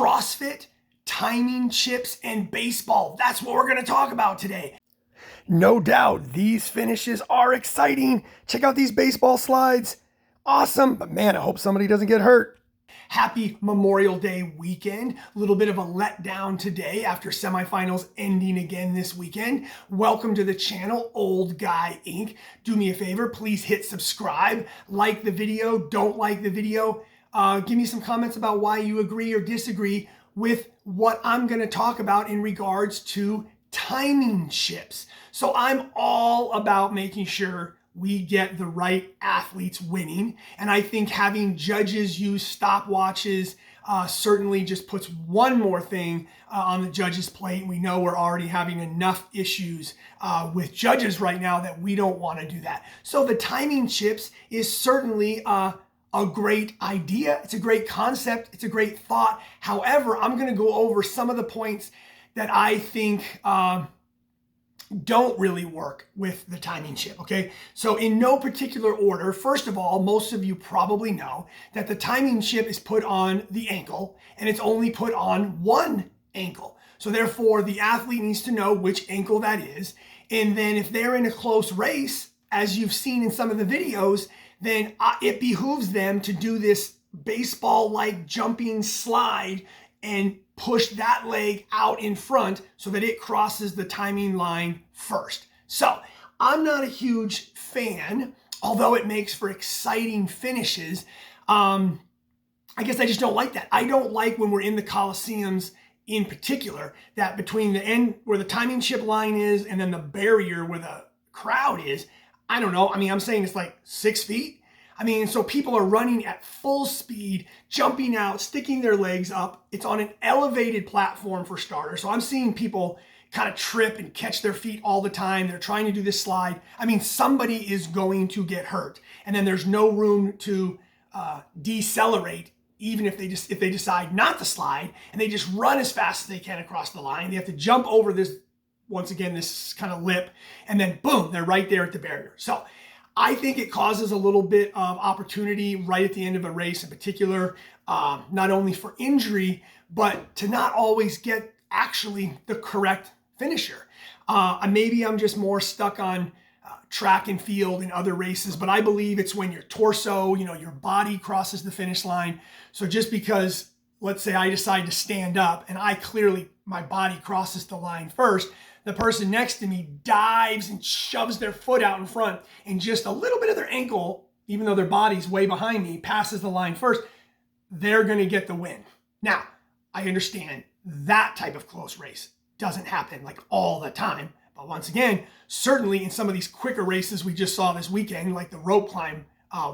CrossFit, timing chips, and baseball. That's what we're going to talk about today. No doubt, these finishes are exciting. Check out these baseball slides. Awesome, but man, I hope somebody doesn't get hurt. Happy Memorial Day weekend. A little bit of a letdown today after semifinals ending again this weekend. Welcome to the channel, Old Guy Inc. Do me a favor, please hit subscribe, like the video, don't like the video. Give me some comments about why you agree or disagree with what I'm going to talk about in regards to timing chips. So I'm all about making sure we get the right athletes winning. And I think having judges use stopwatches certainly just puts one more thing on the judges' plate. We know we're already having enough issues with judges right now that we don't want to do that. So the timing chips is certainly a great idea. It's a great concept. It's a great thought. However, I'm going to go over some of the points that I think don't really work with the timing chip, okay? So in no particular order, first of all, most of you probably know that the timing chip is put on the ankle and it's only put on one ankle. So therefore, the athlete needs to know which ankle that is. And then if they're in a close race, as you've seen in some of the videos, then it behooves them to do this baseball-like jumping slide and push that leg out in front so that it crosses the timing line first. So I'm not a huge fan, although it makes for exciting finishes. I guess I just don't like that. I don't like when we're in the Coliseums in particular, that between the end where the timing chip line is and then the barrier where the crowd is, I don't know. I mean, I'm saying it's like 6 feet. I mean, so people are running at full speed, jumping out, sticking their legs up. It's on an elevated platform for starters. So I'm seeing people kind of trip and catch their feet all the time. They're trying to do this slide. I mean, somebody is going to get hurt. And then there's no room to decelerate, even if they decide not to slide and they just run as fast as they can across the line. They have to jump over this, once again, this kind of lip, and then boom, they're right there at the barrier. So I think it causes a little bit of opportunity right at the end of a race in particular, not only for injury, but to not always get actually the correct finisher. Maybe I'm just more stuck on track and field and other races, but I believe it's when your torso, your body crosses the finish line. So just because, let's say I decide to stand up and my body crosses the line first, the person next to me dives and shoves their foot out in front and just a little bit of their ankle, even though their body's way behind me, passes the line first, they're going to get the win. Now, I understand that type of close race doesn't happen like all the time. But once again, certainly in some of these quicker races we just saw this weekend, like the rope climb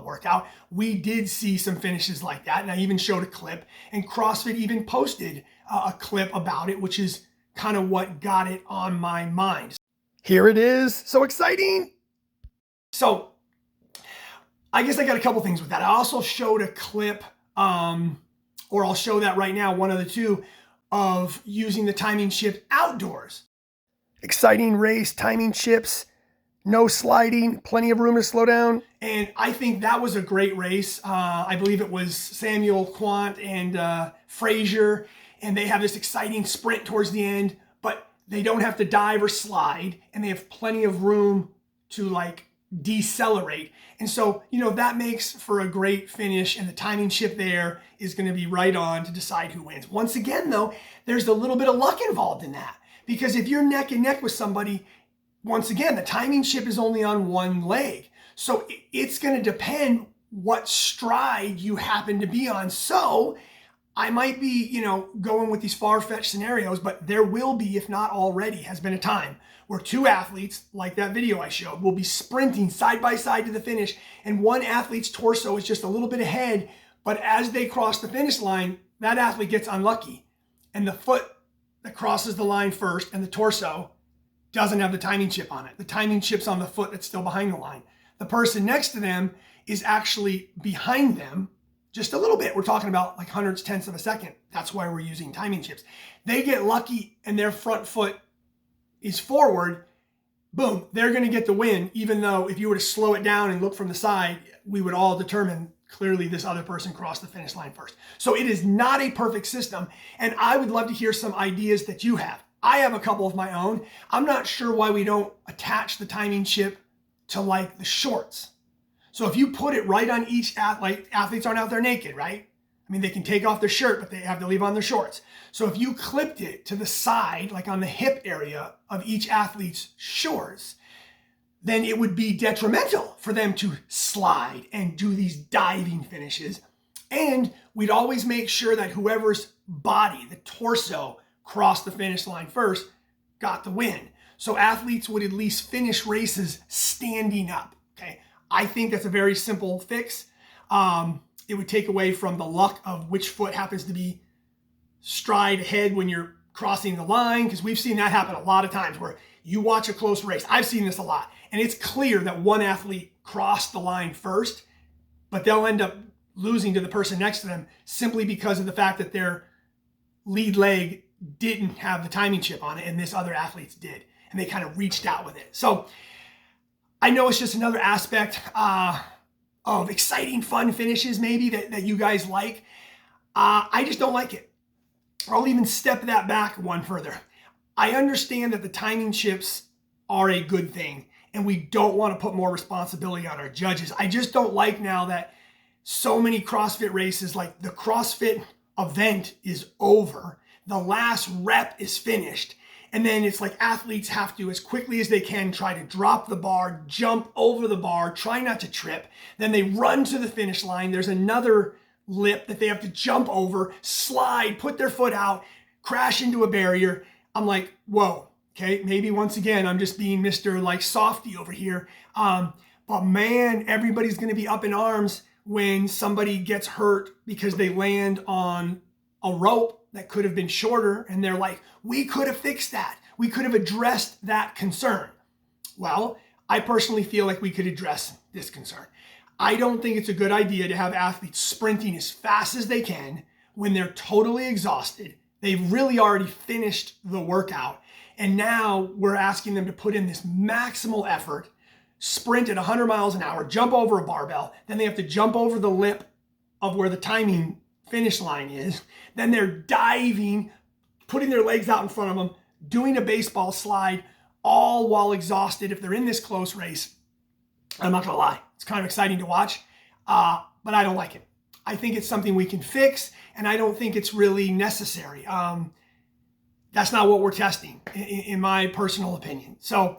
workout, we did see some finishes like that. And I even showed a clip, and CrossFit even posted a clip about it, which is kind of what got it on my mind. Here it is. So exciting. So I guess I got a couple things with that. I also showed a clip, or I'll show that right now, one of the two, of using the timing chip outdoors. Exciting race, timing chips, no sliding, plenty of room to slow down. And I think that was a great race. I believe it was Samuel Quant and Frazier. And they have this exciting sprint towards the end, but they don't have to dive or slide, and they have plenty of room to decelerate. And so, that makes for a great finish, and the timing chip there is going to be right on to decide who wins. Once again, though, there's a little bit of luck involved in that, because if you're neck and neck with somebody, once again, the timing chip is only on one leg. So it's going to depend what stride you happen to be on. So I might be, going with these far-fetched scenarios, but there will be, if not already, has been a time where two athletes, like that video I showed, will be sprinting side by side to the finish, and one athlete's torso is just a little bit ahead, but as they cross the finish line, that athlete gets unlucky, and the foot that crosses the line first and the torso doesn't have the timing chip on it. The timing chip's on the foot that's still behind the line. The person next to them is actually behind them, just a little bit. We're talking about like hundredths, tenths of a second. That's why we're using timing chips. They get lucky and their front foot is forward. Boom, they're going to get the win, even though if you were to slow it down and look from the side, we would all determine clearly this other person crossed the finish line first. So it is not a perfect system. And I would love to hear some ideas that you have. I have a couple of my own. I'm not sure why we don't attach the timing chip to like the shorts. So if you put it right on each athlete, athletes aren't out there naked, right? I mean, they can take off their shirt, but they have to leave on their shorts. So if you clipped it to the side, like on the hip area of each athlete's shorts, then it would be detrimental for them to slide and do these diving finishes. And we'd always make sure that whoever's body, the torso, crossed the finish line first, got the win. So athletes would at least finish races standing up, okay? I think that's a very simple fix. It would take away from the luck of which foot happens to be stride ahead when you're crossing the line, because we've seen that happen a lot of times where you watch a close race. I've seen this a lot, and it's clear that one athlete crossed the line first, but they'll end up losing to the person next to them simply because of the fact that their lead leg didn't have the timing chip on it and this other athlete's did, and they kind of reached out with it. So I know it's just another aspect of exciting, fun finishes maybe that you guys like. I just don't like it. I'll even step that back one further. I understand that the timing chips are a good thing, and we don't want to put more responsibility on our judges. I just don't like now that so many CrossFit races, like the CrossFit event is over, the last rep is finished, and then it's like athletes have to, as quickly as they can, try to drop the bar, jump over the bar, try not to trip. Then they run to the finish line. There's another lip that they have to jump over, slide, put their foot out, crash into a barrier. I'm like, whoa, okay, maybe once again, I'm just being Mr. like softy over here. But man, everybody's gonna be up in arms when somebody gets hurt because they land on a rope that could have been shorter, and they're like, we could have fixed that. We could have addressed that concern. Well, I personally feel like we could address this concern. I don't think it's a good idea to have athletes sprinting as fast as they can when they're totally exhausted. They've really already finished the workout, and now we're asking them to put in this maximal effort, sprint at 100 miles an hour, jump over a barbell, then they have to jump over the lip of where the timing finish line is. Then they're diving, putting their legs out in front of them, doing a baseball slide, all while exhausted. If they're in this close race, I'm not gonna lie, it's kind of exciting to watch, but I don't like it. I think it's something we can fix, and I don't think it's really necessary. That's not what we're testing, in my personal opinion. So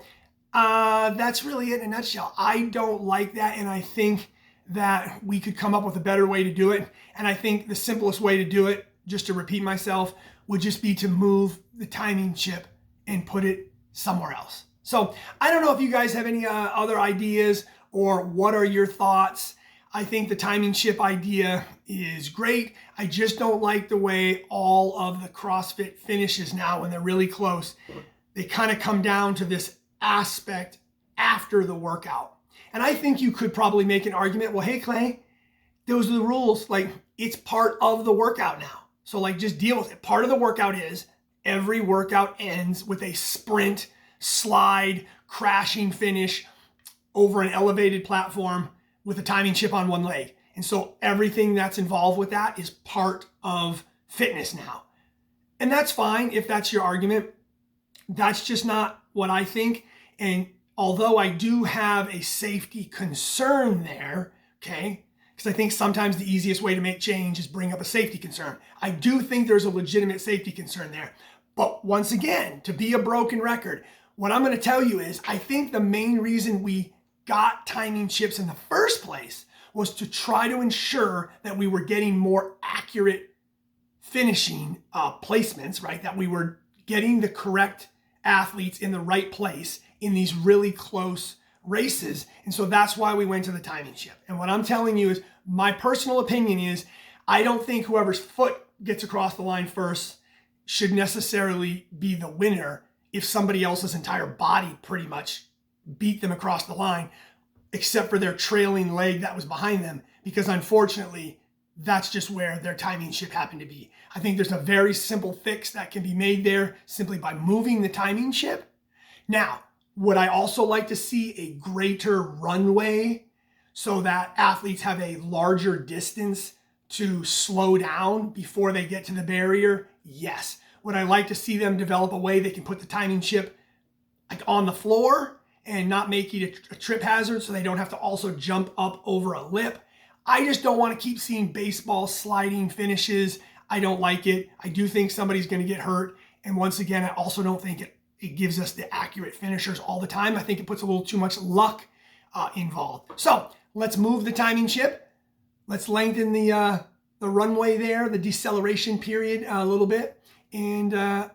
that's really it in a nutshell. I don't like that, and I think that we could come up with a better way to do it. And I think the simplest way to do it, just to repeat myself, would just be to move the timing chip and put it somewhere else. So I don't know if you guys have any other ideas, or what are your thoughts. I think the timing chip idea is great. I just don't like the way all of the CrossFit finishes now, when they're really close, they kind of come down to this aspect after the workout. And I think you could probably make an argument, well, hey, Clay, those are the rules. Like, it's part of the workout now. So like, just deal with it. Part of the workout is every workout ends with a sprint, slide, crashing finish over an elevated platform with a timing chip on one leg. And so everything that's involved with that is part of fitness now. And that's fine if that's your argument. That's just not what I think. And although I do have a safety concern there, okay, because I think sometimes the easiest way to make change is bring up a safety concern. I do think there's a legitimate safety concern there. But once again, to be a broken record, what I'm going to tell you is I think the main reason we got timing chips in the first place was to try to ensure that we were getting more accurate finishing placements, right? That we were getting the correct athletes in the right place in these really close races. And so that's why we went to the timing chip. And what I'm telling you is, my personal opinion is, I don't think whoever's foot gets across the line first should necessarily be the winner if somebody else's entire body pretty much beat them across the line, except for their trailing leg that was behind them, because unfortunately, that's just where their timing chip happened to be. I think there's a very simple fix that can be made there simply by moving the timing chip. Now, would I also like to see a greater runway so that athletes have a larger distance to slow down before they get to the barrier? Yes. Would I like to see them develop a way they can put the timing chip like on the floor and not make it a trip hazard so they don't have to also jump up over a lip? I just don't want to keep seeing baseball sliding finishes. I don't like it. I do think somebody's going to get hurt. And once again, I also don't think it gives us the accurate finishers all the time. I think it puts a little too much luck involved. So let's move the timing chip. Let's lengthen the runway there, the deceleration period a little bit. And I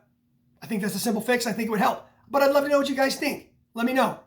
think that's a simple fix. I think it would help. But I'd love to know what you guys think. Let me know.